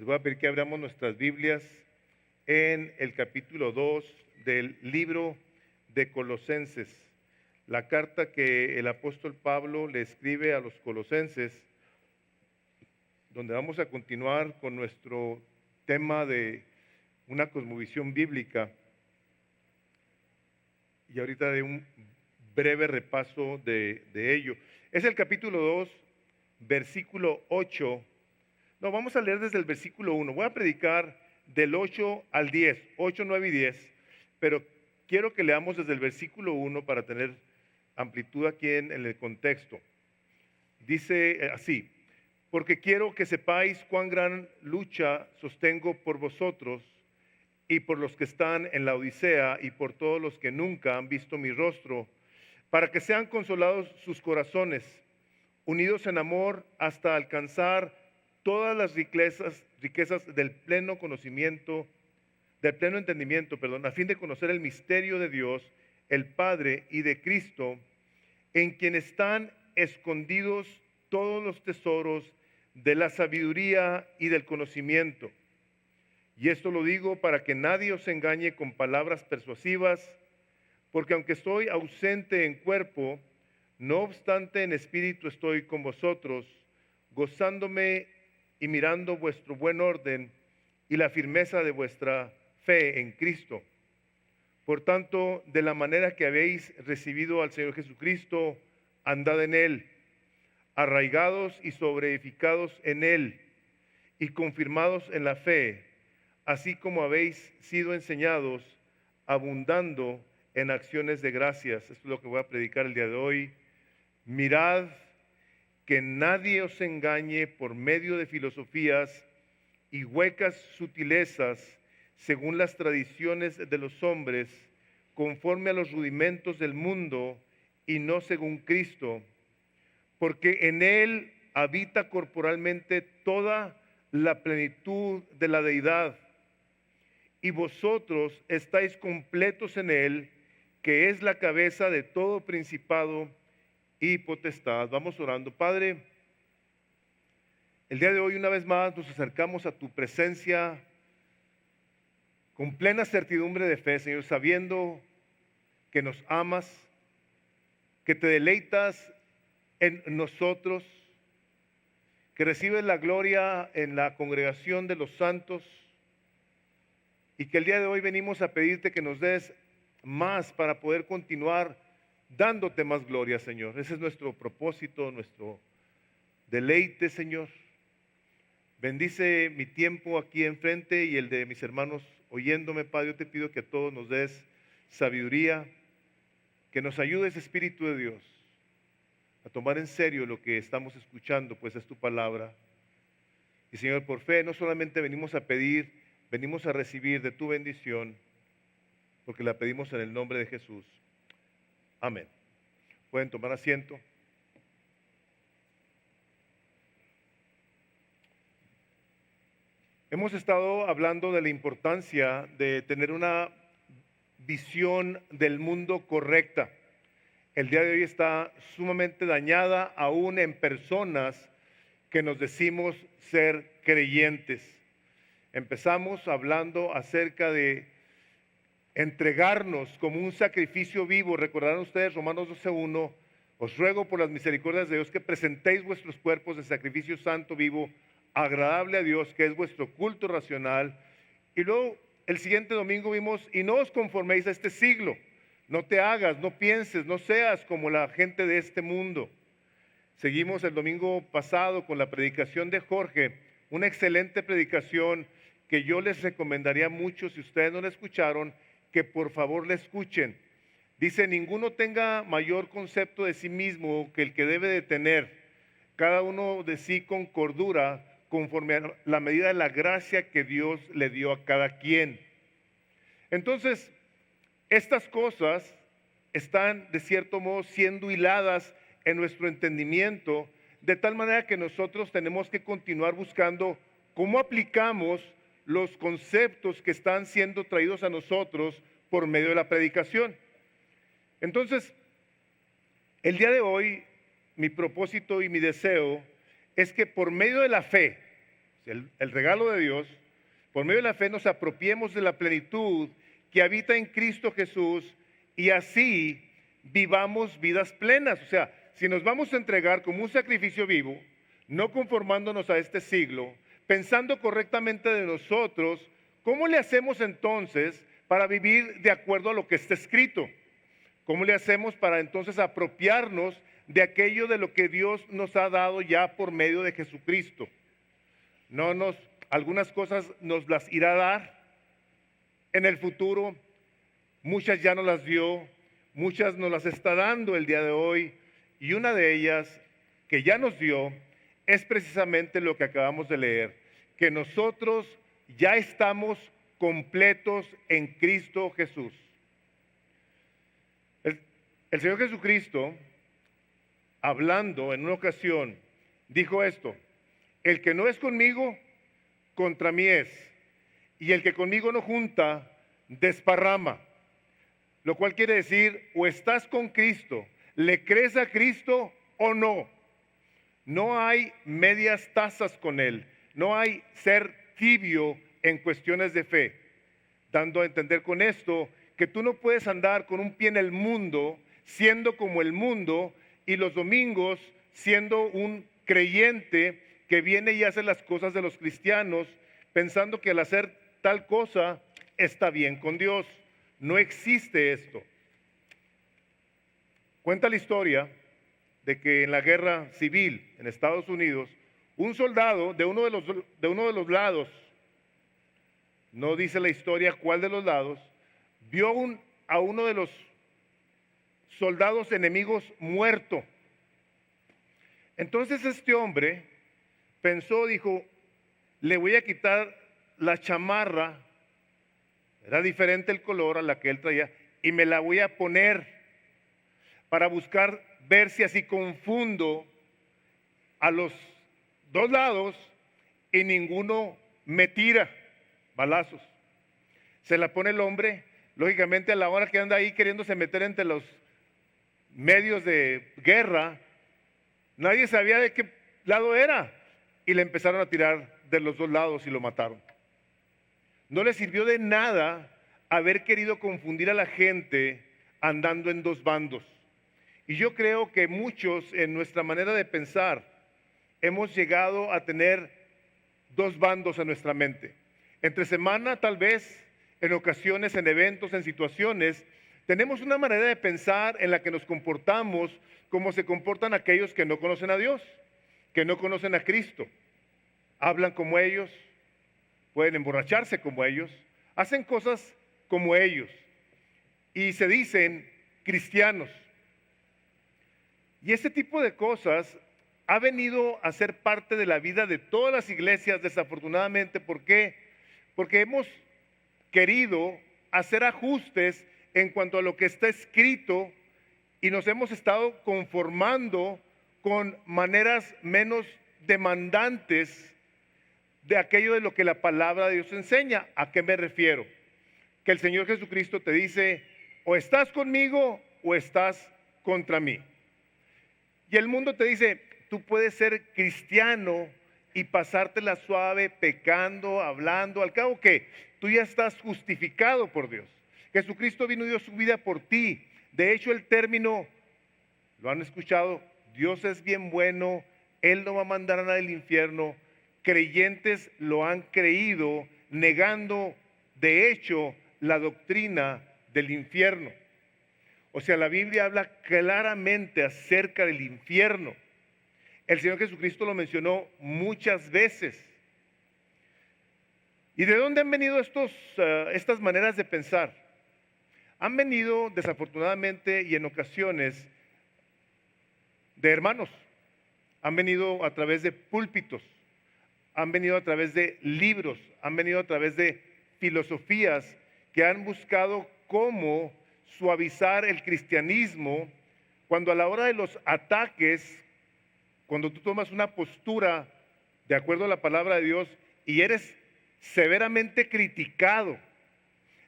Les voy a pedir que abramos nuestras Biblias en el capítulo 2 del libro de Colosenses, la carta que el apóstol Pablo le escribe a los colosenses, donde vamos a continuar con nuestro tema de una cosmovisión bíblica. Y ahorita de un breve repaso de ello. Es el capítulo 2, versículo 8. No, vamos a leer desde el versículo 1. Voy a predicar del 8 al 10, 8, 9 y 10, pero quiero que leamos desde el versículo 1 para tener amplitud aquí en el contexto. Dice así: porque quiero que sepáis cuán gran lucha sostengo por vosotros y por los que están en la Odisea y por todos los que nunca han visto mi rostro, para que sean consolados sus corazones, unidos en amor hasta alcanzar todas las riquezas del pleno conocimiento, del pleno entendimiento, a fin de conocer el misterio de Dios, el Padre, y de Cristo, en quien están escondidos todos los tesoros de la sabiduría y del conocimiento. Y esto lo digo para que nadie os engañe con palabras persuasivas, porque aunque estoy ausente en cuerpo, no obstante en espíritu estoy con vosotros, gozándome y mirando vuestro buen orden y la firmeza de vuestra fe en Cristo. Por tanto, de la manera que habéis recibido al Señor Jesucristo, andad en Él, arraigados y sobreedificados en Él, y confirmados en la fe, así como habéis sido enseñados, abundando en acciones de gracias. Esto es lo que voy a predicar el día de hoy. Mirad que nadie os engañe por medio de filosofías y huecas sutilezas, según las tradiciones de los hombres, conforme a los rudimentos del mundo y no según Cristo, porque en Él habita corporalmente toda la plenitud de la deidad, y vosotros estáis completos en Él, que es la cabeza de todo principado y potestad. Vamos orando. Padre, el día de hoy una vez más nos acercamos a tu presencia con plena certidumbre de fe, Señor, sabiendo que nos amas, que te deleitas en nosotros, que recibes la gloria en la congregación de los santos, y que el día de hoy venimos a pedirte que nos des más para poder continuar dándote más gloria, Señor. Ese es nuestro propósito, nuestro deleite, Señor. Bendice mi tiempo aquí enfrente y el de mis hermanos oyéndome, Padre. Yo te pido que a todos nos des sabiduría, que nos ayudes, Espíritu de Dios, a tomar en serio lo que estamos escuchando, pues es tu palabra. Y Señor, por fe no solamente venimos a pedir, venimos a recibir de tu bendición, porque la pedimos en el nombre de Jesús. Amén. Pueden tomar asiento. Hemos estado hablando de la importancia de tener una visión del mundo correcta. El día de hoy está sumamente dañada aún en personas que nos decimos ser creyentes. Empezamos hablando acerca de entregarnos como un sacrificio vivo. Recordarán ustedes Romanos 12:1, os ruego por las misericordias de Dios que presentéis vuestros cuerpos de sacrificio santo, vivo, agradable a Dios, que es vuestro culto racional. Y luego el siguiente domingo vimos, y no os conforméis a este siglo, no te hagas, no pienses, no seas como la gente de este mundo. Seguimos el domingo pasado con la predicación de Jorge, una excelente predicación que yo les recomendaría mucho, si ustedes no la escucharon, que por favor la escuchen. Dice: ninguno tenga mayor concepto de sí mismo que el que debe de tener, cada uno de sí con cordura, conforme a la medida de la gracia que Dios le dio a cada quien. Entonces, estas cosas están de cierto modo siendo hiladas en nuestro entendimiento, de tal manera que nosotros tenemos que continuar buscando cómo aplicamos los conceptos que están siendo traídos a nosotros por medio de la predicación. Entonces, el día de hoy, mi propósito y mi deseo es que por medio de la fe, el regalo de Dios, por medio de la fe nos apropiemos de la plenitud que habita en Cristo Jesús y así vivamos vidas plenas. O sea, si nos vamos a entregar como un sacrificio vivo, no conformándonos a este siglo, pensando correctamente de nosotros, ¿cómo le hacemos entonces para vivir de acuerdo a lo que está escrito? ¿Cómo le hacemos para entonces apropiarnos de aquello de lo que Dios nos ha dado ya por medio de Jesucristo? Algunas cosas nos las irá a dar en el futuro, muchas ya nos las dio, muchas nos las está dando el día de hoy, y una de ellas que ya nos dio es precisamente lo que acabamos de leer, que nosotros ya estamos completos en Cristo Jesús. El Señor Jesucristo, hablando en una ocasión, dijo esto: el que no es conmigo, contra mí es, y el que conmigo no junta, desparrama. Lo cual quiere decir, o estás con Cristo, le crees a Cristo o no. No hay medias tazas con Él, no hay ser tibio en cuestiones de fe, dando a entender con esto que tú no puedes andar con un pie en el mundo, siendo como el mundo, y los domingos siendo un creyente que viene y hace las cosas de los cristianos, pensando que al hacer tal cosa está bien con Dios. No existe esto. Cuenta la historia de que en la guerra civil en Estados Unidos, un soldado de uno de los lados, no dice la historia cuál de los lados, vio a uno de los soldados enemigos muerto. Entonces este hombre pensó, dijo, le voy a quitar la chamarra, era diferente el color a la que él traía, y me la voy a poner para buscar ver si así confundo a los dos lados y ninguno me tira balazos. Se la pone el hombre, lógicamente a la hora que anda ahí queriéndose meter entre los medios de guerra, nadie sabía de qué lado era y le empezaron a tirar de los dos lados y lo mataron. No le sirvió de nada haber querido confundir a la gente andando en dos bandos. Y yo creo que muchos en nuestra manera de pensar hemos llegado a tener dos bandos en nuestra mente. Entre semana, tal vez, en ocasiones, en eventos, en situaciones, tenemos una manera de pensar en la que nos comportamos como se comportan aquellos que no conocen a Dios, que no conocen a Cristo. Hablan como ellos, pueden emborracharse como ellos, hacen cosas como ellos y se dicen cristianos. Y este tipo de cosas ha venido a ser parte de la vida de todas las iglesias, desafortunadamente. ¿Por qué? Porque hemos querido hacer ajustes en cuanto a lo que está escrito y nos hemos estado conformando con maneras menos demandantes de aquello de lo que la palabra de Dios enseña. ¿A qué me refiero? Que el Señor Jesucristo te dice, o estás conmigo o estás contra mí. Y el mundo te dice, tú puedes ser cristiano y pasártela suave, pecando, hablando, al cabo que tú ya estás justificado por Dios. Jesucristo vino y dio su vida por ti. De hecho, el término, lo han escuchado, Dios es bien bueno, Él no va a mandar a nadie al infierno. Creyentes lo han creído, negando de hecho la doctrina del infierno. O sea, la Biblia habla claramente acerca del infierno. El Señor Jesucristo lo mencionó muchas veces. ¿Y de dónde han venido estas maneras de pensar? Han venido desafortunadamente y en ocasiones de hermanos. Han venido a través de púlpitos. Han venido a través de libros. Han venido a través de filosofías que han buscado cómo suavizar el cristianismo, cuando a la hora de los ataques, cuando tú tomas una postura de acuerdo a la palabra de Dios y eres severamente criticado,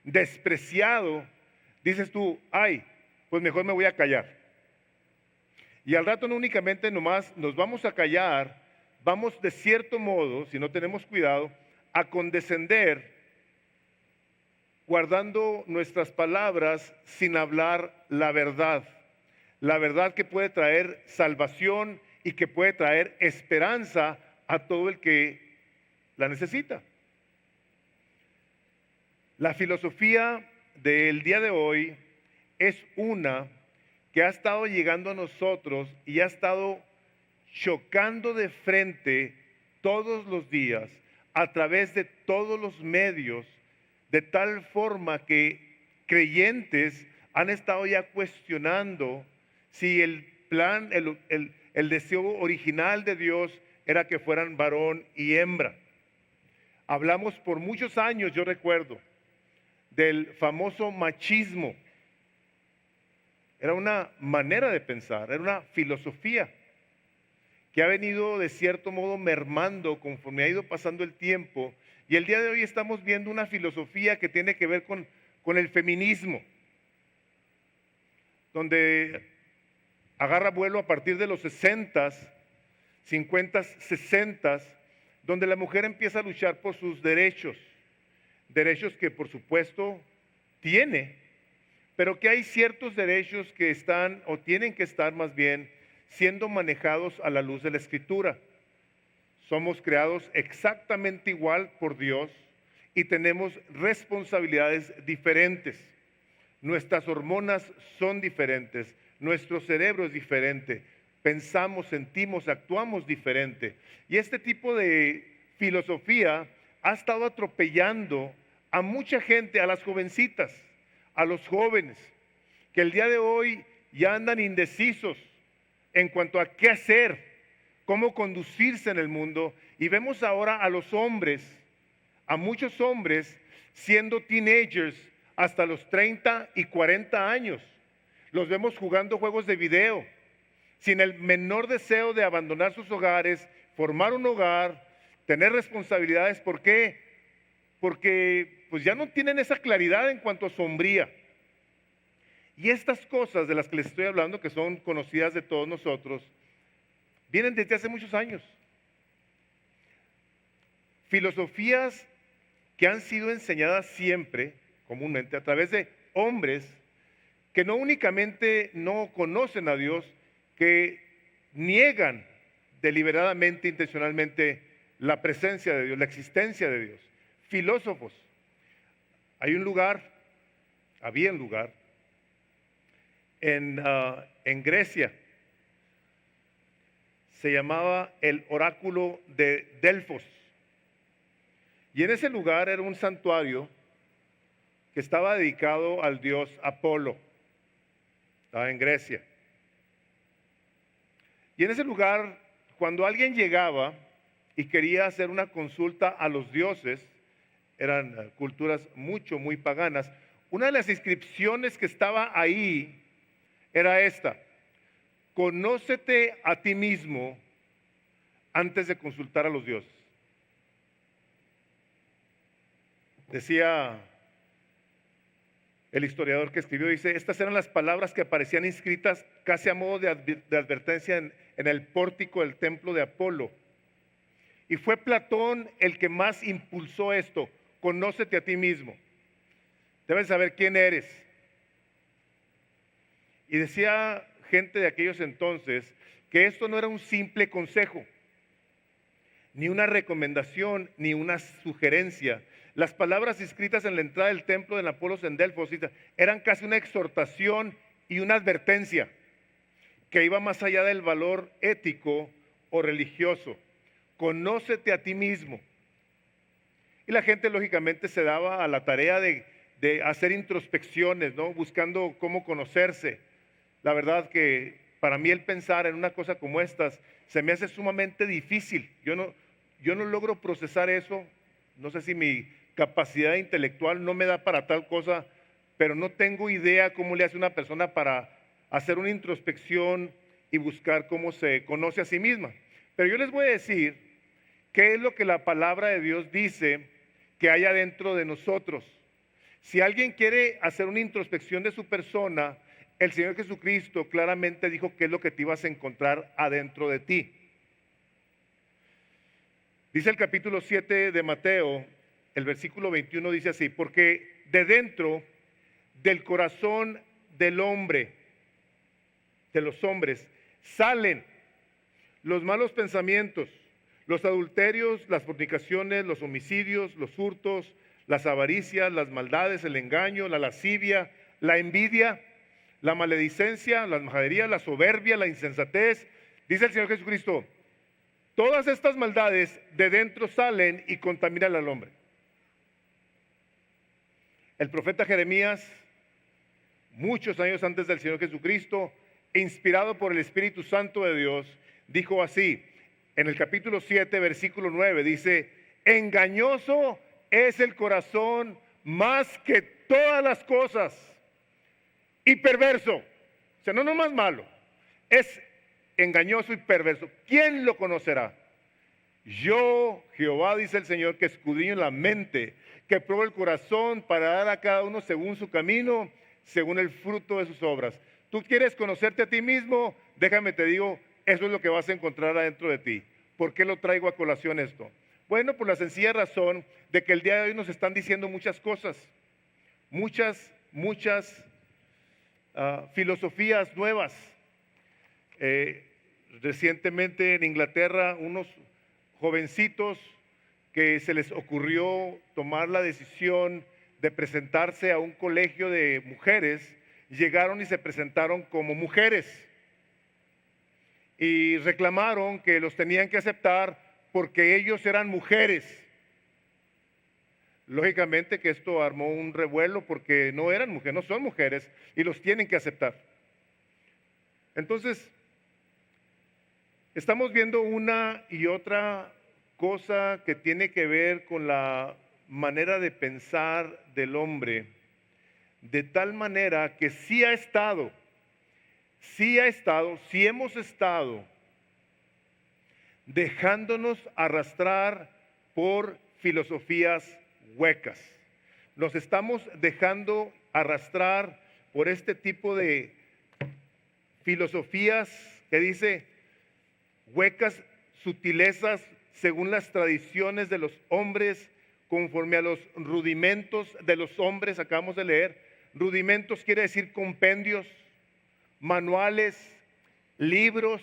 despreciado, dices tú, ay, pues mejor me voy a callar. Y al rato no únicamente nomás nos vamos a callar vamos de cierto modo, si no tenemos cuidado, a condescender guardando nuestras palabras sin hablar la verdad que puede traer salvación y que puede traer esperanza a todo el que la necesita. La filosofía del día de hoy es una que ha estado llegando a nosotros y ha estado chocando de frente todos los días a través de todos los medios, de tal forma que creyentes han estado ya cuestionando si el plan, el deseo original de Dios era que fueran varón y hembra. Hablamos por muchos años, yo recuerdo, del famoso machismo. Era una manera de pensar, era una filosofía que ha venido de cierto modo mermando conforme ha ido pasando el tiempo. Y el día de hoy estamos viendo una filosofía que tiene que ver con el feminismo, donde agarra vuelo a partir de los 60s, 50s, 60s, donde la mujer empieza a luchar por sus derechos que por supuesto tiene, pero que hay ciertos derechos que están o tienen que estar más bien siendo manejados a la luz de la Escritura. Somos creados exactamente igual por Dios y tenemos responsabilidades diferentes. Nuestras hormonas son diferentes, nuestro cerebro es diferente, pensamos, sentimos, actuamos diferente. Y este tipo de filosofía ha estado atropellando a mucha gente, a las jovencitas, a los jóvenes, que el día de hoy ya andan indecisos en cuanto a qué hacer, cómo conducirse en el mundo. Y vemos ahora a los hombres, a muchos hombres siendo teenagers hasta los 30 y 40 años. Los vemos jugando juegos de video, sin el menor deseo de abandonar sus hogares, formar un hogar, tener responsabilidades. ¿Por qué? Porque pues ya no tienen esa claridad en cuanto a su hombría. Y estas cosas de las que les estoy hablando, que son conocidas de todos nosotros, vienen desde hace muchos años. Filosofías que han sido enseñadas siempre, comúnmente, a través de hombres que no únicamente no conocen a Dios, que niegan deliberadamente, intencionalmente, la presencia de Dios, la existencia de Dios. Filósofos. Había un lugar en Grecia, se llamaba el oráculo de Delfos. Y en ese lugar era un santuario que estaba dedicado al dios Apolo. Estaba en Grecia. Y en ese lugar, cuando alguien llegaba y quería hacer una consulta a los dioses, eran culturas muy paganas, una de las inscripciones que estaba ahí era esta: conócete a ti mismo antes de consultar a los dioses. Decía el historiador que escribió, dice, estas eran las palabras que aparecían inscritas casi a modo de advertencia en el pórtico del templo de Apolo. Y fue Platón el que más impulsó esto: conócete a ti mismo. Debes saber quién eres. Y decía gente de aquellos entonces que esto no era un simple consejo, ni una recomendación, ni una sugerencia. Las palabras escritas en la entrada del templo de Apolos en Delfos eran casi una exhortación y una advertencia que iba más allá del valor ético o religioso. Conócete a ti mismo. Y la gente lógicamente se daba a la tarea de hacer introspecciones, ¿no? Buscando cómo conocerse. La verdad que para mí el pensar en una cosa como estas se me hace sumamente difícil. Yo no logro procesar eso. No sé si mi capacidad intelectual no me da para tal cosa, pero no tengo idea cómo le hace una persona para hacer una introspección y buscar cómo se conoce a sí misma. Pero yo les voy a decir qué es lo que la palabra de Dios dice que hay adentro de nosotros. Si alguien quiere hacer una introspección de su persona, el Señor Jesucristo claramente dijo qué es lo que te ibas a encontrar adentro de ti. Dice el capítulo 7 de Mateo, el versículo 21 dice así: porque de dentro del corazón del hombre, de los hombres, salen los malos pensamientos, los adulterios, las fornicaciones, los homicidios, los hurtos, las avaricias, las maldades, el engaño, la lascivia, la envidia, la maledicencia, la majadería, la soberbia, la insensatez. Dice el Señor Jesucristo, todas estas maldades de dentro salen y contaminan al hombre. El profeta Jeremías, muchos años antes del Señor Jesucristo, inspirado por el Espíritu Santo de Dios, dijo así, en el capítulo 7, versículo 9, dice, engañoso es el corazón más que todas las cosas y perverso. O sea, no nomás malo, es engañoso y perverso. ¿Quién lo conocerá? Yo, Jehová, dice el Señor, que escudriño la mente, que pruebo el corazón para dar a cada uno según su camino, según el fruto de sus obras. ¿Tú quieres conocerte a ti mismo? Déjame te digo, eso es lo que vas a encontrar adentro de ti. ¿Por qué lo traigo a colación esto? Bueno, por la sencilla razón de que el día de hoy nos están diciendo muchas cosas, muchas filosofías nuevas. Recientemente en Inglaterra, unos jovencitos que se les ocurrió tomar la decisión de presentarse a un colegio de mujeres, llegaron y se presentaron como mujeres y reclamaron que los tenían que aceptar porque ellos eran mujeres. Lógicamente que esto armó un revuelo porque no eran mujeres, no son mujeres y los tienen que aceptar. Entonces, estamos viendo una y otra cosa que tiene que ver con la manera de pensar del hombre, de tal manera que sí hemos estado dejándonos arrastrar por filosofías huecas. Nos estamos dejando arrastrar por este tipo de filosofías que dice huecas, sutilezas, según las tradiciones de los hombres, conforme a los rudimentos de los hombres. Acabamos de leer, rudimentos quiere decir compendios, manuales, libros,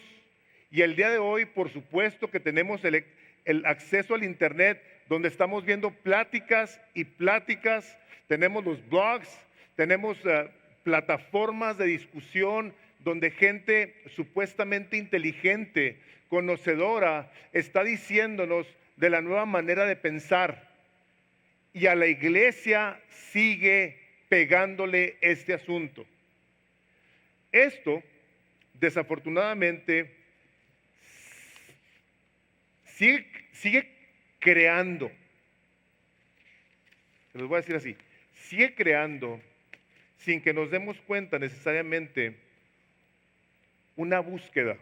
y el día de hoy, por supuesto que tenemos el acceso al internet, donde estamos viendo pláticas y pláticas, tenemos los blogs, tenemos plataformas de discusión, donde gente supuestamente inteligente, conocedora, está diciéndonos de la nueva manera de pensar, y a la iglesia sigue pegándole este asunto. Esto, desafortunadamente, sigue creando, se los voy a decir así, sigue creando, sin que nos demos cuenta necesariamente, una búsqueda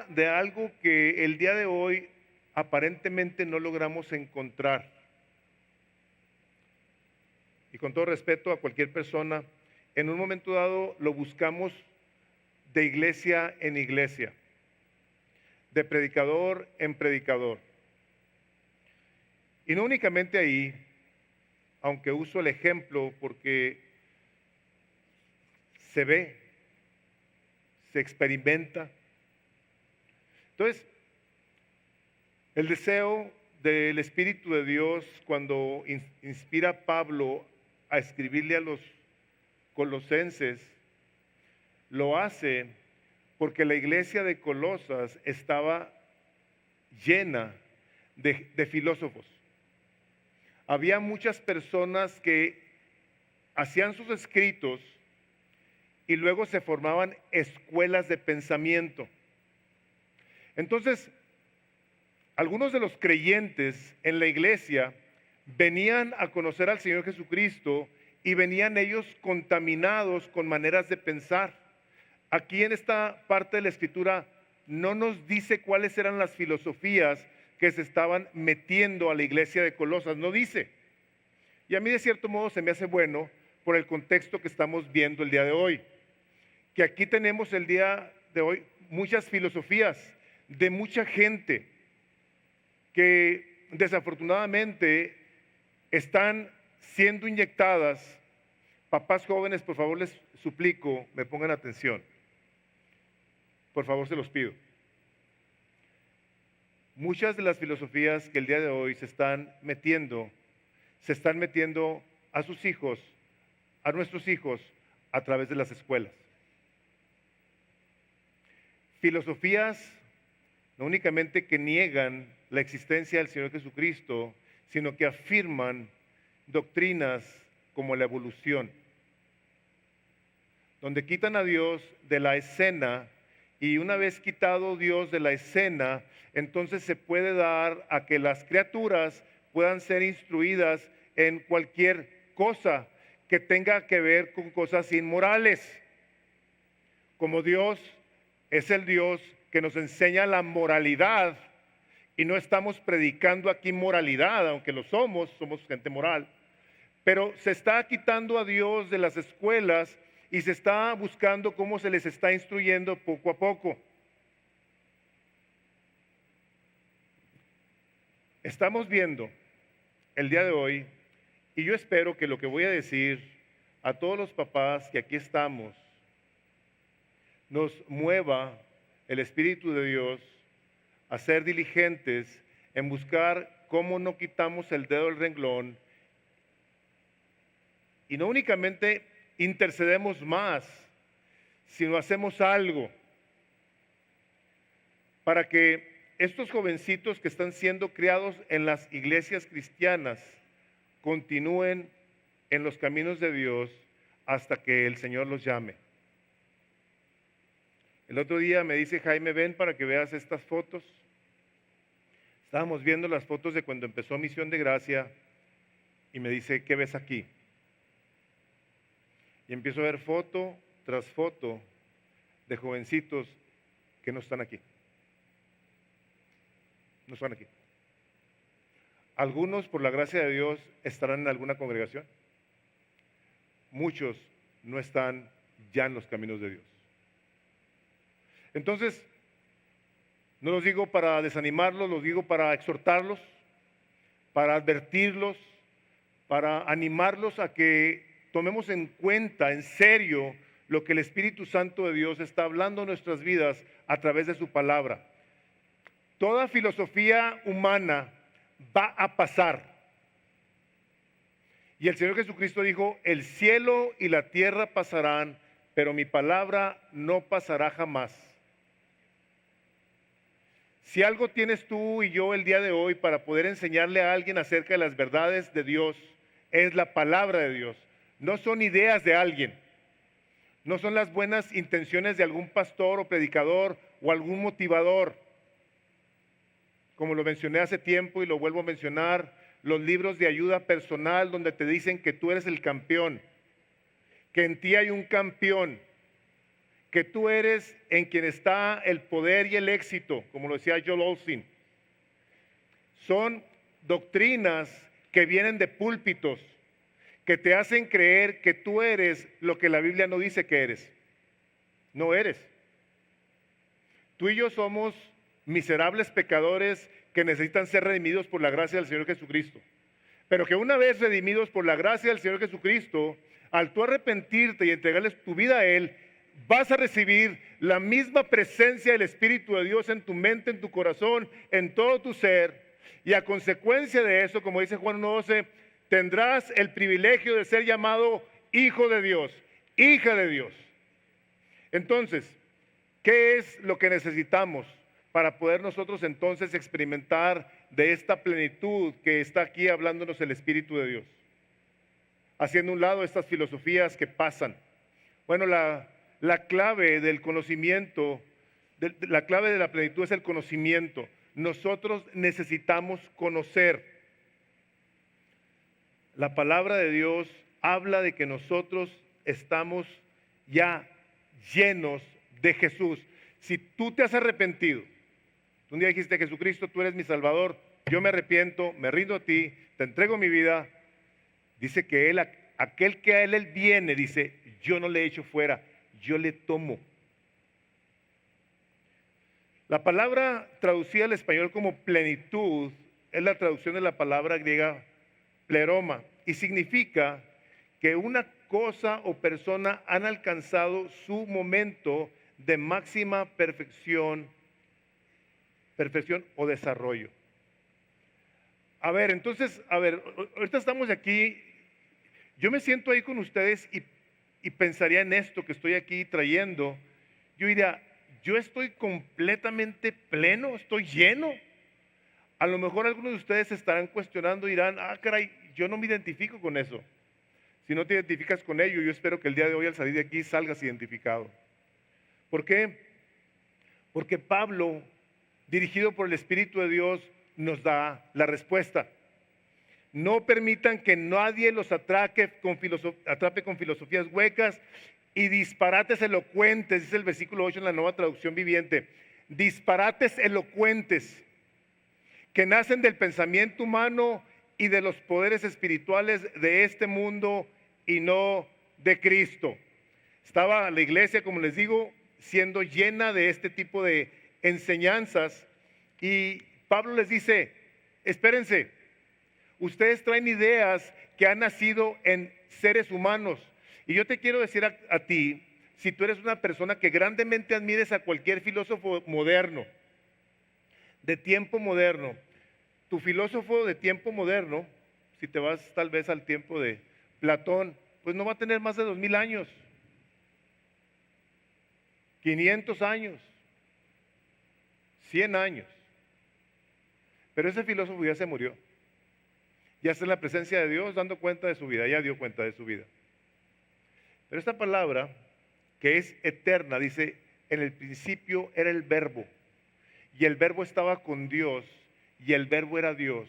de algo que el día de hoy aparentemente no logramos encontrar. Y con todo respeto a cualquier persona, en un momento dado lo buscamos de iglesia en iglesia, de predicador en predicador. Y no únicamente ahí, aunque uso el ejemplo porque se ve, se experimenta. Entonces, el deseo del Espíritu de Dios cuando inspira a Pablo a escribirle a los colosenses, lo hace porque la iglesia de Colosas estaba llena de filósofos. Había muchas personas que hacían sus escritos y luego se formaban escuelas de pensamiento. Entonces, algunos de los creyentes en la iglesia venían a conocer al Señor Jesucristo y venían ellos contaminados con maneras de pensar. Aquí en esta parte de la Escritura no nos dice cuáles eran las filosofías que se estaban metiendo a la iglesia de Colosas, no dice. Y a mí de cierto modo se me hace bueno por el contexto que estamos viendo el día de hoy, que aquí tenemos el día de hoy muchas filosofías de mucha gente que desafortunadamente están siendo inyectadas. Papás jóvenes, por favor les suplico, me pongan atención. Por favor se los pido. Muchas de las filosofías que el día de hoy se están metiendo a sus hijos, a nuestros hijos, a través de las escuelas. Filosofías no únicamente que niegan la existencia del Señor Jesucristo, sino que afirman doctrinas como la evolución, donde quitan a Dios de la escena, y una vez quitado Dios de la escena, entonces se puede dar a que las criaturas puedan ser instruidas en cualquier cosa que tenga que ver con cosas inmorales. Como Dios es el Dios que nos enseña la moralidad, y no estamos predicando aquí moralidad, aunque lo somos gente moral, pero se está quitando a Dios de las escuelas y se está buscando cómo se les está instruyendo poco a poco. Estamos viendo el día de hoy, y yo espero que lo que voy a decir a todos los papás que aquí estamos, nos mueva el Espíritu de Dios a ser diligentes en buscar cómo no quitamos el dedo del renglón, y no únicamente intercedemos más, sino hacemos algo para que estos jovencitos que están siendo criados en las iglesias cristianas continúen en los caminos de Dios hasta que el Señor los llame. El otro día me dice Jaime, ven para que veas estas fotos. Estábamos viendo las fotos de cuando empezó Misión de Gracia y me dice, ¿qué ves aquí? Y empiezo a ver foto tras foto de jovencitos que no están aquí. No están aquí. Algunos, por la gracia de Dios, estarán en alguna congregación. Muchos no están ya en los caminos de Dios. Entonces, no los digo para desanimarlos, los digo para exhortarlos, para advertirlos, para animarlos a que tomemos en cuenta, en serio, lo que el Espíritu Santo de Dios está hablando en nuestras vidas a través de su palabra. Toda filosofía humana va a pasar. Y el Señor Jesucristo dijo, el cielo y la tierra pasarán, pero mi palabra no pasará jamás. Si algo tienes tú y yo el día de hoy para poder enseñarle a alguien acerca de las verdades de Dios, es la palabra de Dios. No son ideas de alguien, no son las buenas intenciones de algún pastor o predicador o algún motivador. Como lo mencioné hace tiempo y lo vuelvo a mencionar, los libros de ayuda personal donde te dicen que tú eres el campeón, que en ti hay un campeón, que tú eres en quien está el poder y el éxito, como lo decía Joel Osteen. Son doctrinas que vienen de púlpitos, que te hacen creer que tú eres lo que la Biblia no dice que eres. No eres. Tú y yo somos miserables pecadores que necesitan ser redimidos por la gracia del Señor Jesucristo. Pero que una vez redimidos por la gracia del Señor Jesucristo, al tú arrepentirte y entregarles tu vida a Él, vas a recibir la misma presencia del Espíritu de Dios en tu mente, en tu corazón, en todo tu ser. Y a consecuencia de eso, como dice Juan 1:12, tendrás el privilegio de ser llamado hijo de Dios, hija de Dios. Entonces, ¿qué es lo que necesitamos para poder nosotros entonces experimentar de esta plenitud que está aquí hablándonos el Espíritu de Dios? Haciendo a un lado estas filosofías que pasan. Bueno, la clave del conocimiento, la clave de la plenitud es el conocimiento. Nosotros necesitamos conocer. La palabra de Dios habla de que nosotros estamos ya llenos de Jesús. Si tú te has arrepentido, un día dijiste, Jesucristo, tú eres mi Salvador, yo me arrepiento, me rindo a ti, te entrego mi vida. Dice que aquel que a él viene, dice, yo no le echo fuera, yo le tomo. La palabra traducida al español como plenitud es la traducción de la palabra griega pleroma y significa que una cosa o persona han alcanzado su momento de máxima perfección o desarrollo. A ver, entonces, ahorita estamos aquí, yo me siento ahí con ustedes y pensaría en esto que estoy aquí trayendo. Yo diría, yo estoy completamente pleno, estoy lleno. A lo mejor algunos de ustedes se estarán cuestionando y dirán, caray, yo no me identifico con eso. Si no te identificas con ello, yo espero que el día de hoy al salir de aquí salgas identificado. ¿Por qué? Porque Pablo, dirigido por el Espíritu de Dios, nos da la respuesta. No permitan que nadie los atrape con filosofías huecas y disparates elocuentes, dice el versículo 8 en la Nueva Traducción Viviente. Disparates elocuentes que nacen del pensamiento humano y de los poderes espirituales de este mundo y no de Cristo. Estaba la iglesia, como les digo, siendo llena de este tipo de enseñanzas y Pablo les dice, espérense, ustedes traen ideas que han nacido en seres humanos. Y yo te quiero decir a ti, si tú eres una persona que grandemente admires a cualquier filósofo moderno, de tiempo moderno, tu filósofo de tiempo moderno, si te vas tal vez al tiempo de Platón, pues no va a tener más de 2000 años, 500 años, 100 años. Pero ese filósofo ya se murió. Ya está en la presencia de Dios dando cuenta de su vida, ya dio cuenta de su vida. Pero esta palabra, que es eterna, dice, en el principio era el verbo, y el verbo estaba con Dios, y el verbo era Dios,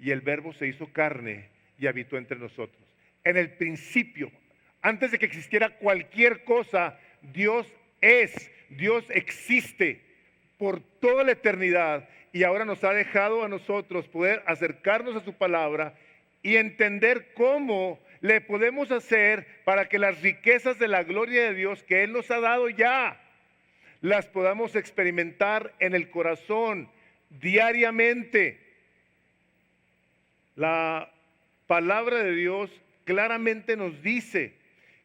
y el verbo se hizo carne y habitó entre nosotros. En el principio, antes de que existiera cualquier cosa, Dios existe por toda la eternidad, y ahora nos ha dejado a nosotros poder acercarnos a su palabra y entender cómo le podemos hacer para que las riquezas de la gloria de Dios que Él nos ha dado ya, las podamos experimentar en el corazón diariamente. La palabra de Dios claramente nos dice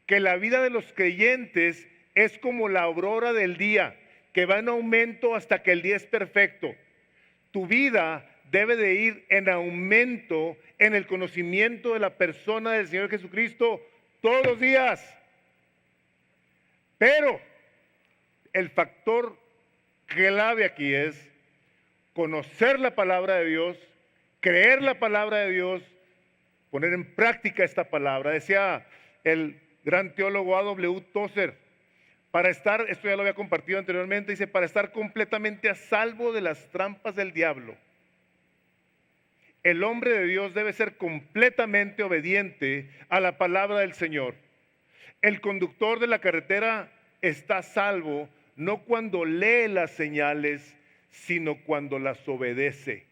que la vida de los creyentes es como la aurora del día, que va en aumento hasta que el día es perfecto. Tu vida debe de ir en aumento en el conocimiento de la persona del Señor Jesucristo todos los días. Pero el factor clave aquí es conocer la palabra de Dios, creer la palabra de Dios, poner en práctica esta palabra. Decía el gran teólogo A.W. Tozer, para estar, esto ya lo había compartido anteriormente, dice, para estar completamente a salvo de las trampas del diablo, el hombre de Dios debe ser completamente obediente a la palabra del Señor. El conductor de la carretera está a salvo no cuando lee las señales, sino cuando las obedece.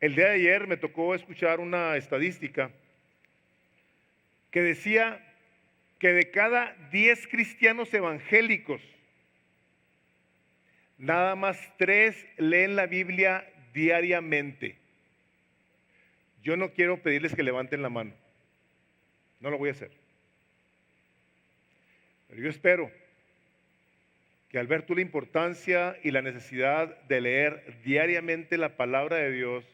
El día de ayer me tocó escuchar una estadística que decía que de cada 10 cristianos evangélicos, nada más 3 leen la Biblia diariamente. Yo no quiero pedirles que levanten la mano, no lo voy a hacer. Pero yo espero que al ver tú la importancia y la necesidad de leer diariamente la palabra de Dios,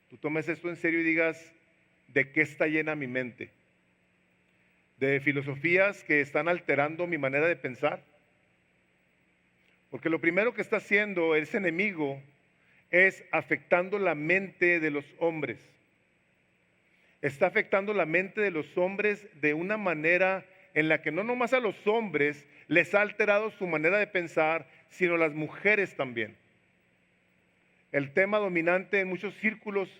tú tomes esto en serio y digas, ¿de qué está llena mi mente? ¿De filosofías que están alterando mi manera de pensar? Porque lo primero que está haciendo ese enemigo es afectando la mente de los hombres. Está afectando la mente de los hombres de una manera en la que no nomás a los hombres les ha alterado su manera de pensar, sino a las mujeres también. El tema dominante en muchos círculos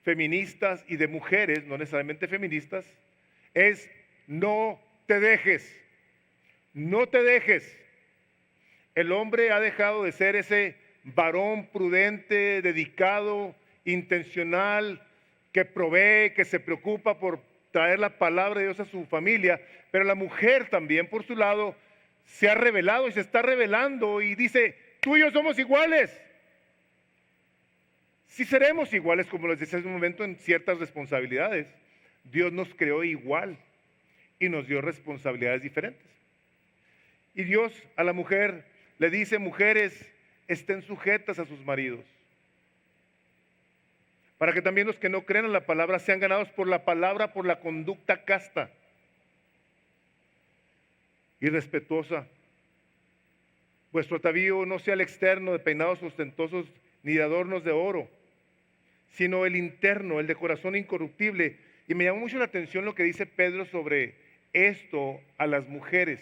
feministas y de mujeres, no necesariamente feministas, es no te dejes, no te dejes. El hombre ha dejado de ser ese varón prudente, dedicado, intencional, que provee, que se preocupa por traer la palabra de Dios a su familia, pero la mujer también, por su lado, se ha revelado y se está revelando y dice, tú y yo somos iguales. Si seremos iguales, como les decía hace un momento, en ciertas responsabilidades. Dios nos creó igual y nos dio responsabilidades diferentes. Y Dios a la mujer le dice, mujeres, estén sujetas a sus maridos, para que también los que no creen en la palabra sean ganados por la palabra, por la conducta casta y respetuosa. Vuestro atavío no sea el externo de peinados ostentosos ni de adornos de oro, sino el interno, el de corazón incorruptible. Y me llamó mucho la atención lo que dice Pedro sobre esto a las mujeres.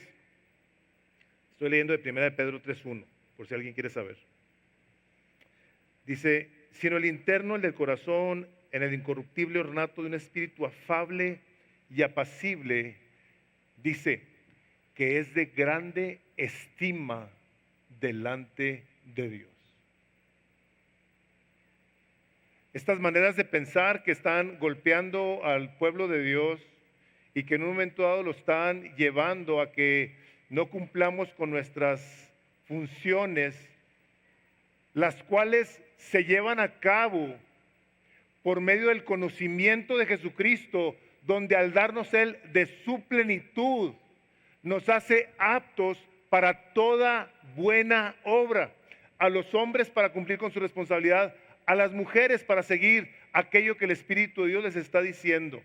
Estoy leyendo de 1 de Pedro 3:1, por si alguien quiere saber. Dice, sino el interno, el del corazón, en el incorruptible ornato de un espíritu afable y apacible, dice que es de grande estima delante de Dios. Estas maneras de pensar que están golpeando al pueblo de Dios y que en un momento dado lo están llevando a que no cumplamos con nuestras funciones, las cuales se llevan a cabo por medio del conocimiento de Jesucristo, donde al darnos Él de su plenitud, nos hace aptos para toda buena obra. A los hombres para cumplir con su responsabilidad, a las mujeres para seguir aquello que el Espíritu de Dios les está diciendo.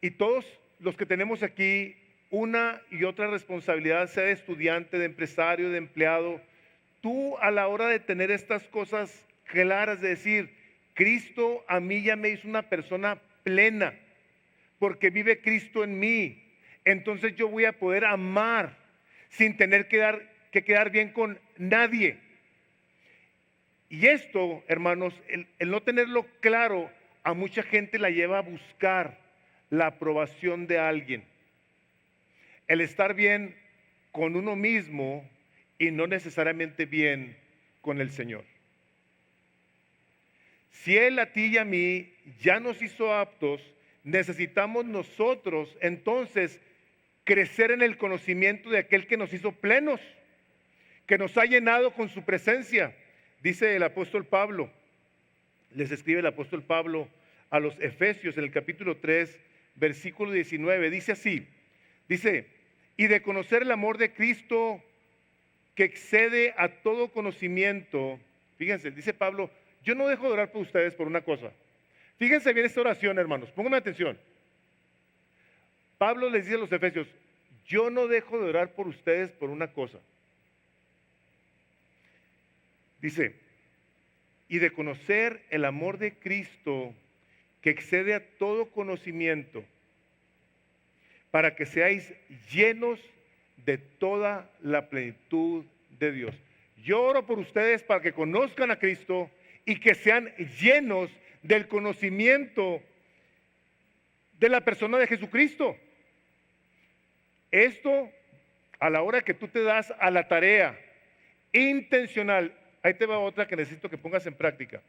Y todos los que tenemos aquí una y otra responsabilidad, sea de estudiante, de empresario, de empleado, tú a la hora de tener estas cosas claras, de decir, Cristo a mí ya me hizo una persona plena, porque vive Cristo en mí, entonces yo voy a poder amar sin tener que quedar bien con nadie. Y esto, hermanos, el no tenerlo claro, a mucha gente la lleva a buscar la aprobación de alguien. El estar bien con uno mismo y no necesariamente bien con el Señor. Si Él a ti y a mí ya nos hizo aptos, necesitamos nosotros entonces crecer en el conocimiento de aquel que nos hizo plenos, que nos ha llenado con su presencia. Dice el apóstol Pablo, les escribe el apóstol Pablo a los Efesios en el capítulo 3, versículo 19, dice así, dice, y de conocer el amor de Cristo que excede a todo conocimiento. Fíjense, dice Pablo, yo no dejo de orar por ustedes por una cosa. Fíjense bien esta oración, hermanos, pónganme atención. Pablo les dice a los Efesios, yo no dejo de orar por ustedes por una cosa. Dice, y de conocer el amor de Cristo que excede a todo conocimiento, para que seáis llenos de toda la plenitud de Dios. Yo oro por ustedes para que conozcan a Cristo y que sean llenos del conocimiento de la persona de Jesucristo. Esto, a la hora que tú te das a la tarea intencional, ahí te va otra que necesito que pongas en práctica.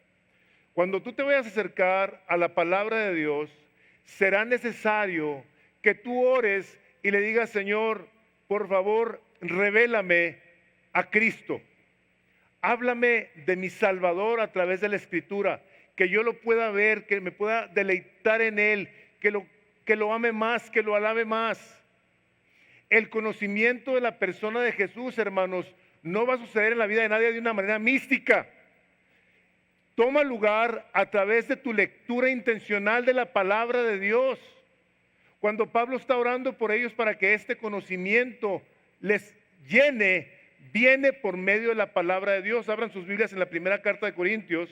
Cuando tú te vayas a acercar a la palabra de Dios, será necesario que tú ores y le digas, Señor, por favor, revélame a Cristo. Háblame de mi Salvador a través de la Escritura, que yo lo pueda ver, que me pueda deleitar en Él, que lo ame más, que lo alabe más. El conocimiento de la persona de Jesús, hermanos, no va a suceder en la vida de nadie de una manera mística. Toma lugar a través de tu lectura intencional de la palabra de Dios. Cuando Pablo está orando por ellos para que este conocimiento les llene, viene por medio de la palabra de Dios. Abran sus Biblias en la primera carta de Corintios,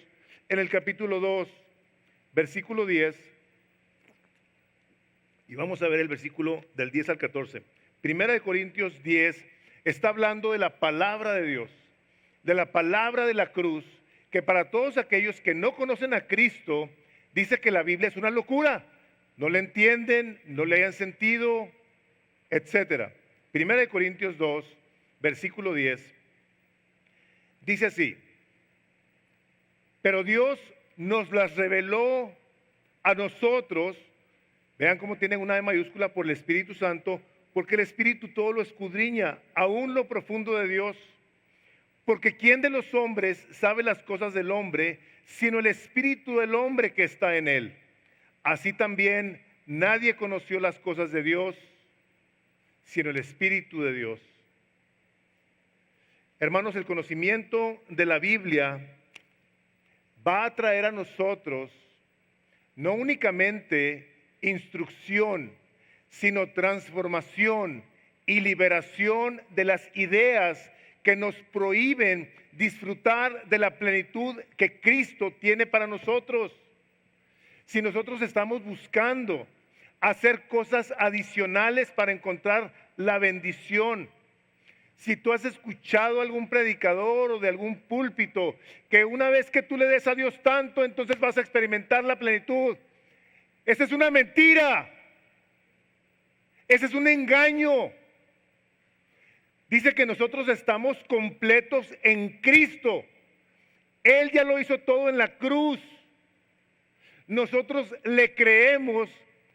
en el capítulo 2, versículo 10. Y vamos a ver el versículo del 10 al 14. Primera de Corintios 10 está hablando de la palabra de Dios, de la palabra de la cruz, que para todos aquellos que no conocen a Cristo, dice que la Biblia es una locura. No le entienden, no le hayan sentido, etcétera. Primera de Corintios 2, versículo 10, dice así, pero Dios nos las reveló a nosotros, vean cómo tienen una E mayúscula, por el Espíritu Santo, porque el Espíritu todo lo escudriña, aún lo profundo de Dios. Porque ¿quién de los hombres sabe las cosas del hombre, sino el Espíritu del hombre que está en él? Así también nadie conoció las cosas de Dios, sino el Espíritu de Dios. Hermanos, el conocimiento de la Biblia va a traer a nosotros no únicamente instrucción, sino transformación y liberación de las ideas que nos prohíben disfrutar de la plenitud que Cristo tiene para nosotros. Si nosotros estamos buscando hacer cosas adicionales para encontrar la bendición, si tú has escuchado a algún predicador o de algún púlpito que una vez que tú le des a Dios tanto, entonces vas a experimentar la plenitud, esa es una mentira. Ese es un engaño. Dice que nosotros estamos completos en Cristo. Él ya lo hizo todo en la cruz. Nosotros le creemos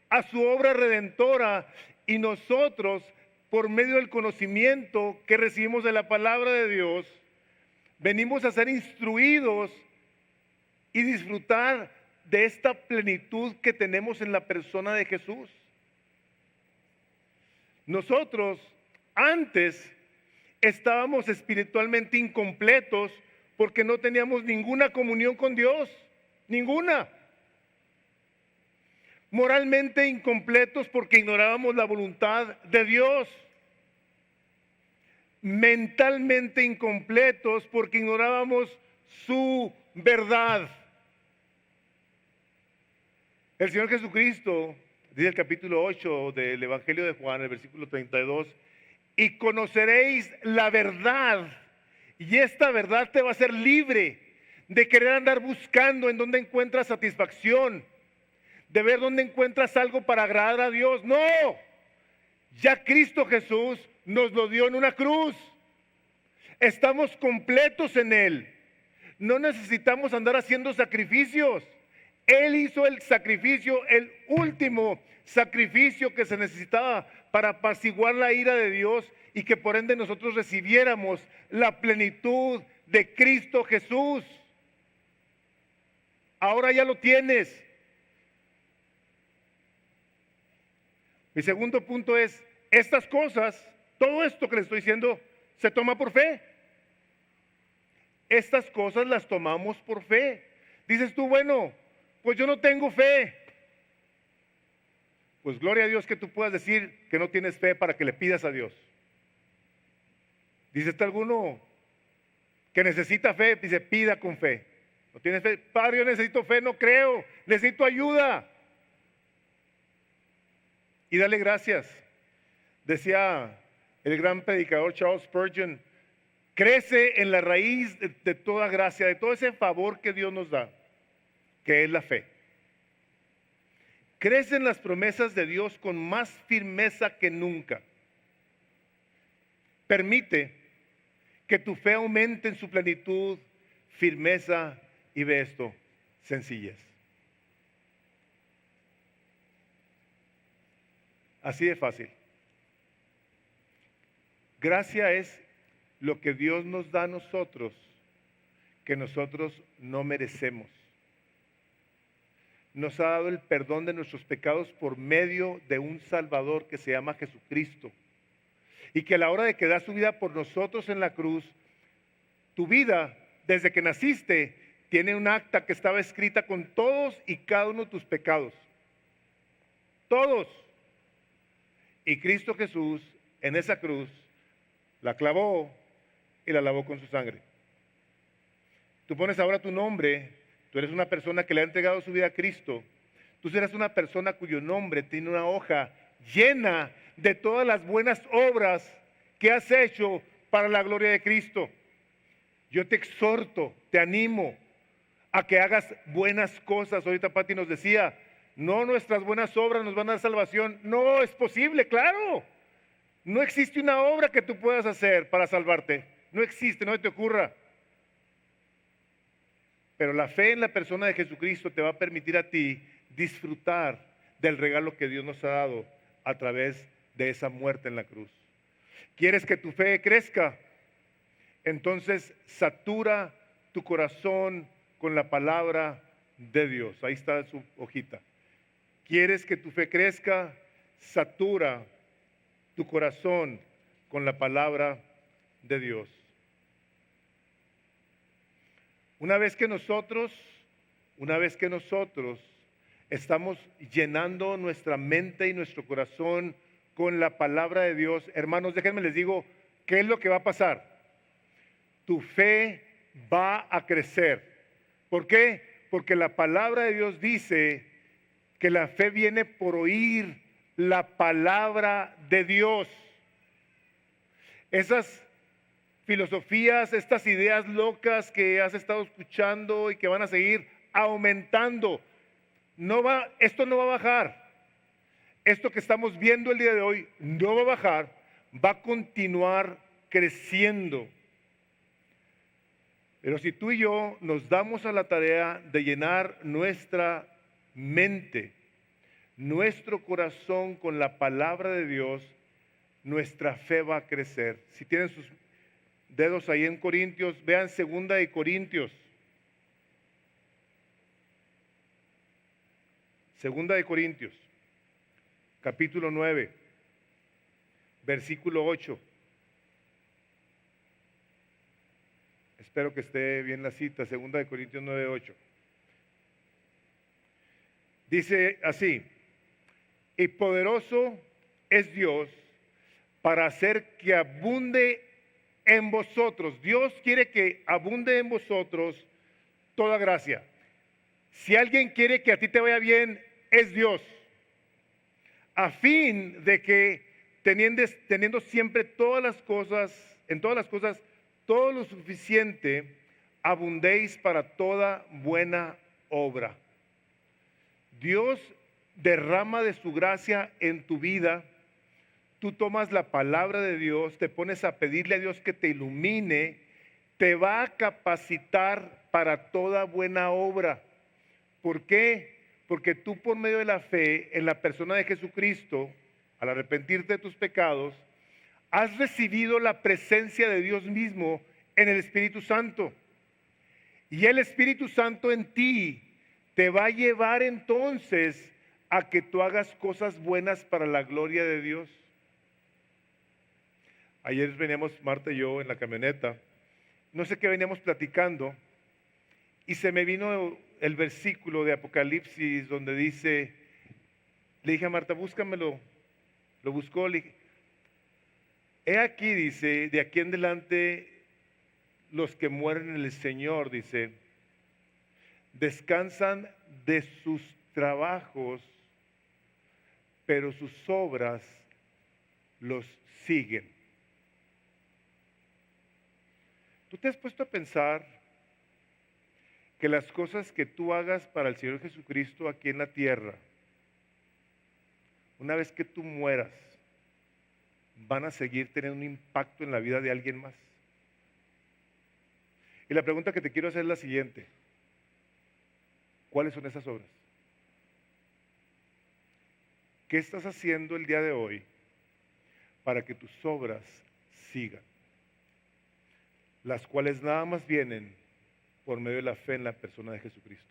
a su obra redentora y nosotros, por medio del conocimiento que recibimos de la palabra de Dios, venimos a ser instruidos y disfrutar de esta plenitud que tenemos en la persona de Jesús. Nosotros antes estábamos espiritualmente incompletos porque no teníamos ninguna comunión con Dios, ninguna. Moralmente incompletos porque ignorábamos la voluntad de Dios. Mentalmente incompletos porque ignorábamos su verdad. El Señor Jesucristo, dice el capítulo 8 del Evangelio de Juan, el versículo 32, y conoceréis la verdad, y esta verdad te va a hacer libre de querer andar buscando en dónde encuentras satisfacción, de ver dónde encuentras algo para agradar a Dios. No, ya Cristo Jesús nos lo dio en una cruz. Estamos completos en Él. No necesitamos andar haciendo sacrificios. Él hizo el sacrificio, el último sacrificio que se necesitaba para apaciguar la ira de Dios y que por ende nosotros recibiéramos la plenitud de Cristo Jesús. Ahora ya lo tienes. Mi segundo punto es, estas cosas, todo esto que le estoy diciendo, se toma por fe. Estas cosas las tomamos por fe. Dices tú, bueno, pues yo no tengo fe. Pues gloria a Dios que tú puedas decir que no tienes fe para que le pidas a Dios. Dice alguno que necesita fe, dice pida con fe. No tienes fe, Padre, yo necesito fe, no creo, necesito ayuda. Y dale gracias. Decía el gran predicador Charles Spurgeon, crece en la raíz de toda gracia, de todo ese favor que Dios nos da, que es la fe. Crece en las promesas de Dios con más firmeza que nunca. Permite que tu fe aumente en su plenitud, firmeza y ve esto, sencillez. Así de fácil. Gracia es lo que Dios nos da a nosotros, que nosotros no merecemos. Nos ha dado el perdón de nuestros pecados por medio de un Salvador que se llama Jesucristo. Y que a la hora de que da su vida por nosotros en la cruz, tu vida, desde que naciste, tiene un acta que estaba escrita con todos y cada uno de tus pecados. Todos. Y Cristo Jesús en esa cruz la clavó y la lavó con su sangre. Tú pones ahora tu nombre, tú eres una persona que le ha entregado su vida a Cristo. Tú serás una persona cuyo nombre tiene una hoja llena de todas las buenas obras que has hecho para la gloria de Cristo. Yo te exhorto, te animo a que hagas buenas cosas. Ahorita Pati nos decía, no nuestras buenas obras nos van a dar salvación. No, es posible, claro. No existe una obra que tú puedas hacer para salvarte. No existe, no te ocurra. Pero la fe en la persona de Jesucristo te va a permitir a ti disfrutar del regalo que Dios nos ha dado a través de esa muerte en la cruz. ¿Quieres que tu fe crezca? Entonces satura tu corazón con la palabra de Dios. Ahí está su hojita. ¿Quieres que tu fe crezca? Satura tu corazón con la palabra de Dios. Una vez que nosotros estamos llenando nuestra mente y nuestro corazón con la palabra de Dios, hermanos, déjenme les digo, ¿qué es lo que va a pasar? Tu fe va a crecer. ¿Por qué? Porque la palabra de Dios dice que la fe viene por oír la palabra de Dios. Esas filosofías, estas ideas locas que has estado escuchando y que van a seguir aumentando, esto no va a bajar. Esto que estamos viendo el día de hoy no va a bajar, va a continuar creciendo. Pero si tú y yo nos damos a la tarea de llenar nuestra mente, nuestro corazón con la palabra de Dios, nuestra fe va a crecer. Si tienen sus dedos ahí en Corintios, vean 2 de Corintios. 2 de Corintios, capítulo 9, versículo 8. Espero que esté bien la cita, 2 de Corintios 9, 8. Dice así: y poderoso es Dios para hacer que abunde en vosotros. Dios quiere que abunde en vosotros toda gracia. Si alguien quiere que a ti te vaya bien, es Dios. A fin de que teniendo siempre todas las cosas, en todas las cosas, todo lo suficiente, abundéis para toda buena obra. Dios derrama de su gracia en tu vida. Tú tomas la palabra de Dios, te pones a pedirle a Dios que te ilumine, te va a capacitar para toda buena obra. ¿Por qué? Porque tú, por medio de la fe en la persona de Jesucristo, al arrepentirte de tus pecados, has recibido la presencia de Dios mismo en el Espíritu Santo. Y el Espíritu Santo en ti te va a llevar entonces a que tú hagas cosas buenas para la gloria de Dios. Ayer veníamos Marta y yo en la camioneta, no sé qué veníamos platicando, y se me vino el versículo de Apocalipsis donde dice, le dije a Marta, búscamelo, lo buscó, le dije, he aquí, dice, de aquí en adelante los que mueren en el Señor, dice, descansan de sus trabajos, pero sus obras los siguen. ¿Tú te has puesto a pensar que las cosas que tú hagas para el Señor Jesucristo aquí en la tierra, una vez que tú mueras, van a seguir teniendo un impacto en la vida de alguien más? Y la pregunta que te quiero hacer es la siguiente: ¿cuáles son esas obras? ¿Qué estás haciendo el día de hoy para que tus obras sigan? Las cuales nada más vienen por medio de la fe en la persona de Jesucristo.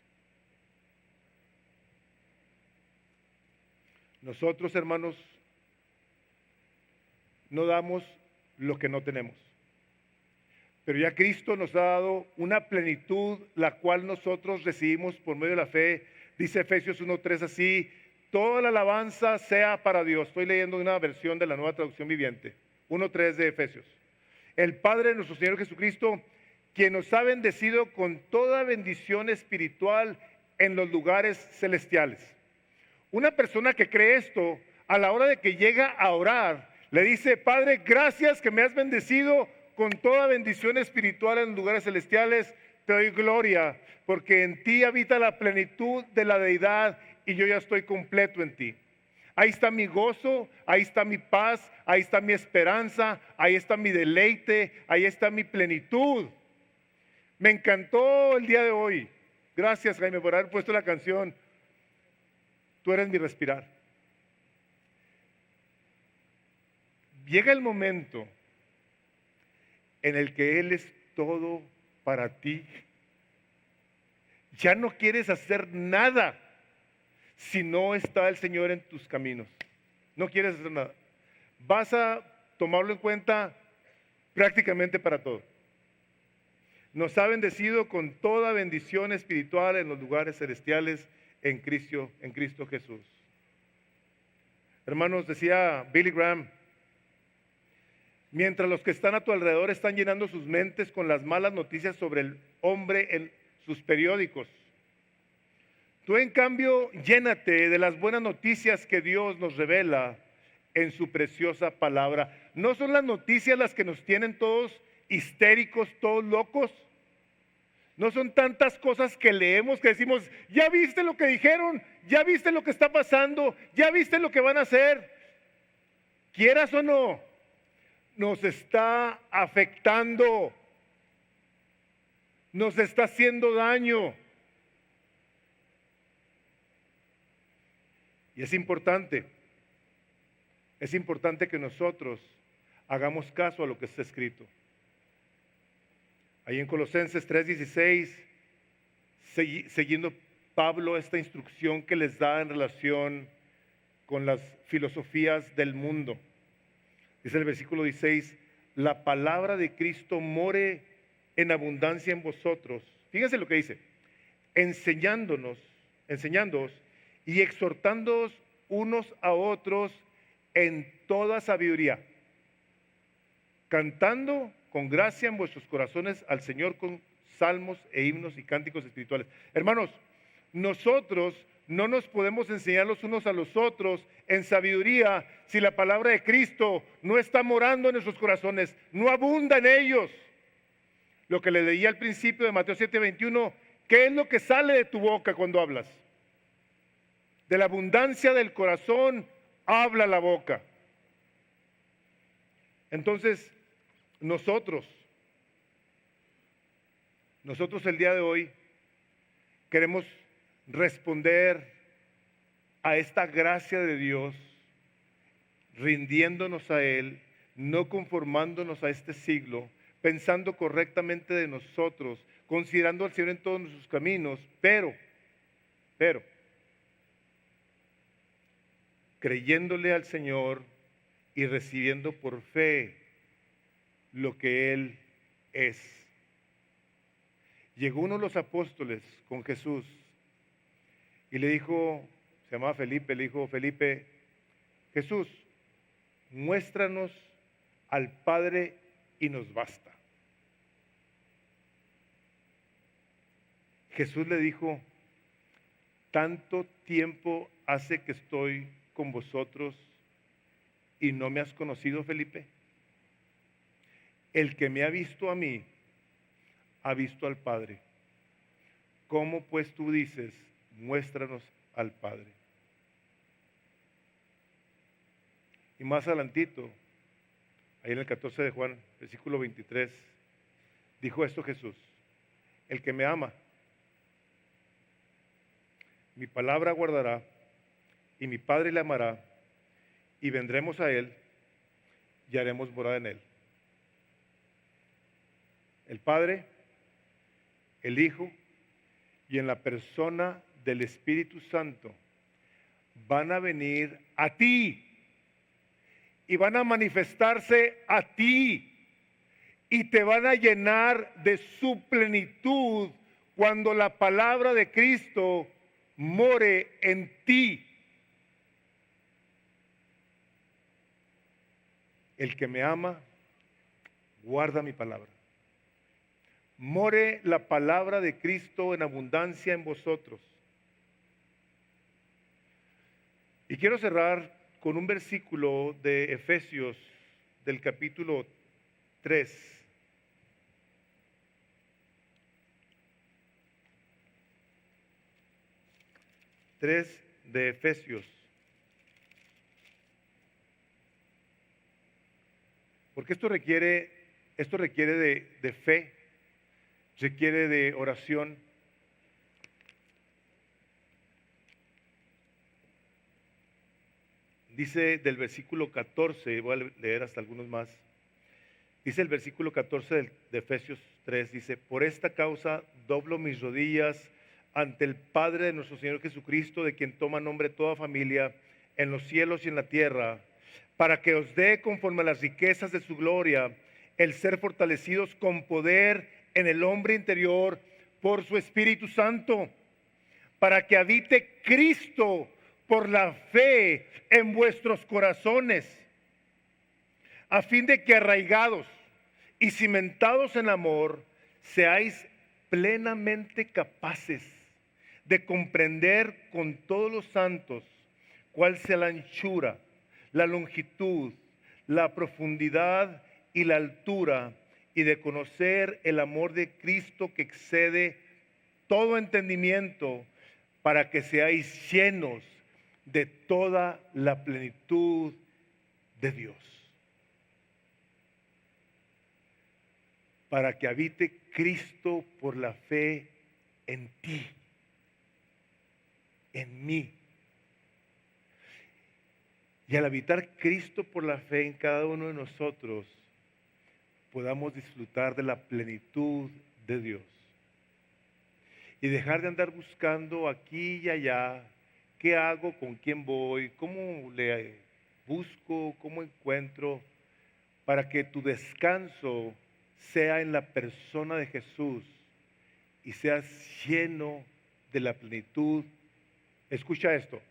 Nosotros, hermanos, no damos lo que no tenemos. Pero ya Cristo nos ha dado una plenitud, la cual nosotros recibimos por medio de la fe. Dice Efesios 1:3 así: toda la alabanza sea para Dios. Estoy leyendo una versión de la Nueva Traducción Viviente. 1:3 de Efesios. El Padre de nuestro Señor Jesucristo, quien nos ha bendecido con toda bendición espiritual en los lugares celestiales. Una persona que cree esto, a la hora de que llega a orar, le dice: Padre, gracias que me has bendecido con toda bendición espiritual en lugares celestiales. Te doy gloria, porque en ti habita la plenitud de la deidad y yo ya estoy completo en ti. Ahí está mi gozo, ahí está mi paz, ahí está mi esperanza, ahí está mi deleite, ahí está mi plenitud. Me encantó el día de hoy. Gracias, Jaime, por haber puesto la canción Tú eres mi respirar. llega el momento en el que Él es todo para ti, ya no quieres hacer nada si no está el Señor en tus caminos. No quieres hacer nada. Vas a tomarlo en cuenta prácticamente para todo. Nos ha bendecido con toda bendición espiritual en los lugares celestiales en Cristo Jesús. Hermanos, decía Billy Graham, mientras los que están a tu alrededor están llenando sus mentes con las malas noticias sobre el hombre en sus periódicos, tú en cambio llénate de las buenas noticias que Dios nos revela en su preciosa palabra. ¿No son las noticias las que nos tienen todos histéricos, todos locos? ¿No son tantas cosas que leemos que decimos, ya viste lo que dijeron, ya viste lo que está pasando, ya viste lo que van a hacer? Quieras o no, nos está afectando, nos está haciendo daño. Y es importante que nosotros hagamos caso a lo que está escrito. Ahí en Colosenses 3:16, siguiendo Pablo esta instrucción que les da en relación con las filosofías del mundo. Dice el versículo 16, la palabra de Cristo more en abundancia en vosotros. Fíjense lo que dice, enseñándoos y exhortándoos unos a otros en toda sabiduría, cantando con gracia en vuestros corazones al Señor con salmos e himnos y cánticos espirituales. Hermanos, nosotros no nos podemos enseñar los unos a los otros en sabiduría si la palabra de Cristo no está morando en nuestros corazones, no abunda en ellos. Lo que le leía al principio de Mateo 7:21, ¿qué es lo que sale de tu boca cuando hablas? De la abundancia del corazón habla la boca. Entonces, nosotros el día de hoy queremos responder a esta gracia de Dios, rindiéndonos a Él, no conformándonos a este siglo, pensando correctamente de nosotros, considerando al Señor en todos nuestros caminos, pero, creyéndole al Señor y recibiendo por fe lo que Él es. Llegó uno de los apóstoles con Jesús y le dijo, se llamaba Felipe, le dijo, Felipe, Jesús, muéstranos al Padre y nos basta. Jesús le dijo, tanto tiempo hace que estoy con vosotros y no me has conocido, Felipe. El que me ha visto a mí, ha visto al Padre. ¿Cómo pues tú dices, muéstranos al Padre? Y más adelantito, ahí en el 14 de Juan, versículo 23, dijo esto Jesús, el que me ama, mi palabra guardará, y mi Padre le amará, y vendremos a él, y haremos morada en él. El Padre, el Hijo, y en la persona del Espíritu Santo, van a venir a ti, y van a manifestarse a ti, y te van a llenar de su plenitud cuando la palabra de Cristo more en ti. El que me ama, guarda mi palabra. More la palabra de Cristo en abundancia en vosotros. Y quiero cerrar con un versículo de Efesios del capítulo 3. De Efesios. Porque esto requiere de fe, requiere de oración. dice del versículo 14, voy a leer hasta algunos más. Dice el versículo 14 de Efesios 3, dice: por esta causa doblo mis rodillas ante el Padre de nuestro Señor Jesucristo, de quien toma nombre toda familia en los cielos y en la tierra, para que os dé conforme a las riquezas de su gloria el ser fortalecidos con poder en el hombre interior por su Espíritu Santo, para que habite Cristo por la fe en vuestros corazones, a fin de que arraigados y cimentados en amor, seáis plenamente capaces de comprender con todos los santos cuál sea la anchura, la longitud, la profundidad y la altura, y de conocer el amor de Cristo que excede todo entendimiento, para que seáis llenos de toda la plenitud de Dios. Para que habite Cristo por la fe en ti, en mí. Y al habitar Cristo por la fe en cada uno de nosotros, podamos disfrutar de la plenitud de Dios. Y dejar de andar buscando aquí y allá, qué hago, con quién voy, cómo le busco, cómo encuentro, para que tu descanso sea en la persona de Jesús y seas lleno de la plenitud. Escucha esto,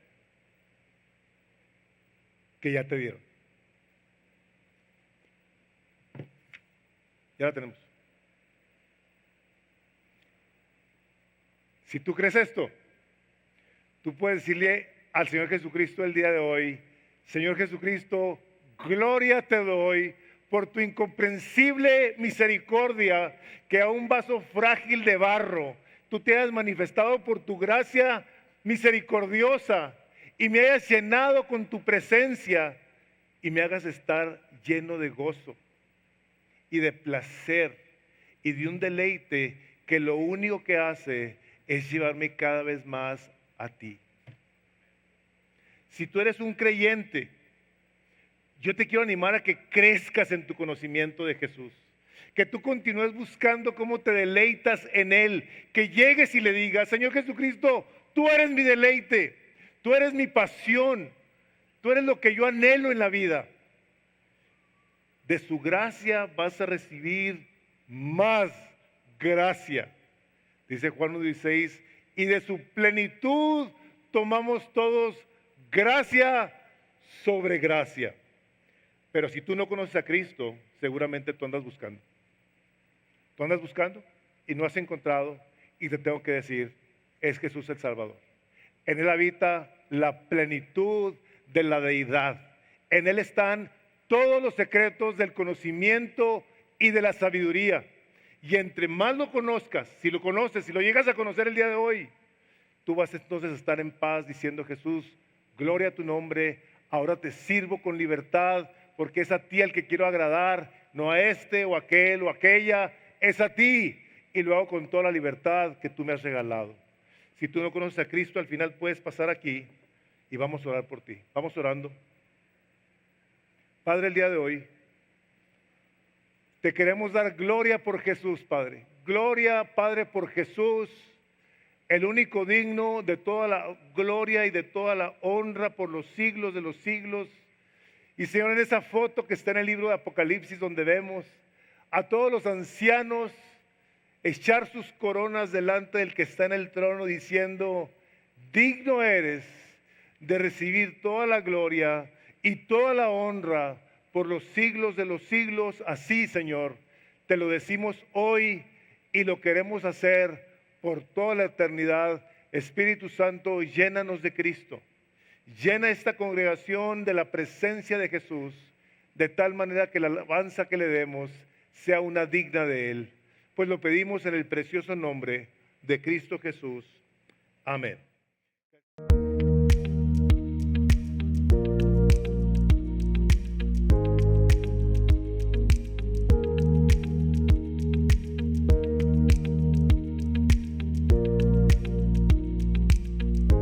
que ya te dieron. Ya la tenemos. Si tú crees esto, tú puedes decirle al Señor Jesucristo el día de hoy: Señor Jesucristo, gloria te doy por tu incomprensible misericordia, que a un vaso frágil de barro tú te has manifestado por tu gracia misericordiosa, y me hayas llenado con tu presencia y me hagas estar lleno de gozo y de placer y de un deleite que lo único que hace es llevarme cada vez más a ti. Si tú eres un creyente, yo te quiero animar a que crezcas en tu conocimiento de Jesús, que tú continúes buscando cómo te deleitas en Él, que llegues y le digas: Señor Jesucristo, tú eres mi deleite, tú eres mi pasión, tú eres lo que yo anhelo en la vida. De su gracia vas a recibir más gracia. Dice Juan 1:16, y de su plenitud tomamos todos gracia sobre gracia. Pero si tú no conoces a Cristo, seguramente tú andas buscando. Tú andas buscando y no has encontrado, y te tengo que decir, es Jesús el Salvador. En Él habita la plenitud de la deidad. En Él están todos los secretos del conocimiento y de la sabiduría. Y entre más lo conozcas, si lo conoces, si lo llegas a conocer el día de hoy, tú vas entonces a estar en paz diciendo: Jesús, gloria a tu nombre, ahora te sirvo con libertad, porque es a ti al que quiero agradar, no a este o aquel o aquella, es a ti, y lo hago con toda la libertad que tú me has regalado. Si tú no conoces a Cristo, al final puedes pasar aquí y vamos a orar por ti. Vamos orando. Padre, el día de hoy te queremos dar gloria por Jesús, Padre. Gloria, Padre, por Jesús, el único digno de toda la gloria y de toda la honra por los siglos de los siglos. Y Señor, en esa foto que está en el libro de Apocalipsis, donde vemos a todos los ancianos echar sus coronas delante del que está en el trono, diciendo: digno eres de recibir toda la gloria y toda la honra por los siglos de los siglos. Así, Señor, te lo decimos hoy y lo queremos hacer por toda la eternidad. Espíritu Santo, llénanos de Cristo. Llena esta congregación de la presencia de Jesús, de tal manera que la alabanza que le demos sea una digna de Él. Pues lo pedimos en el precioso nombre de Cristo Jesús. Amén.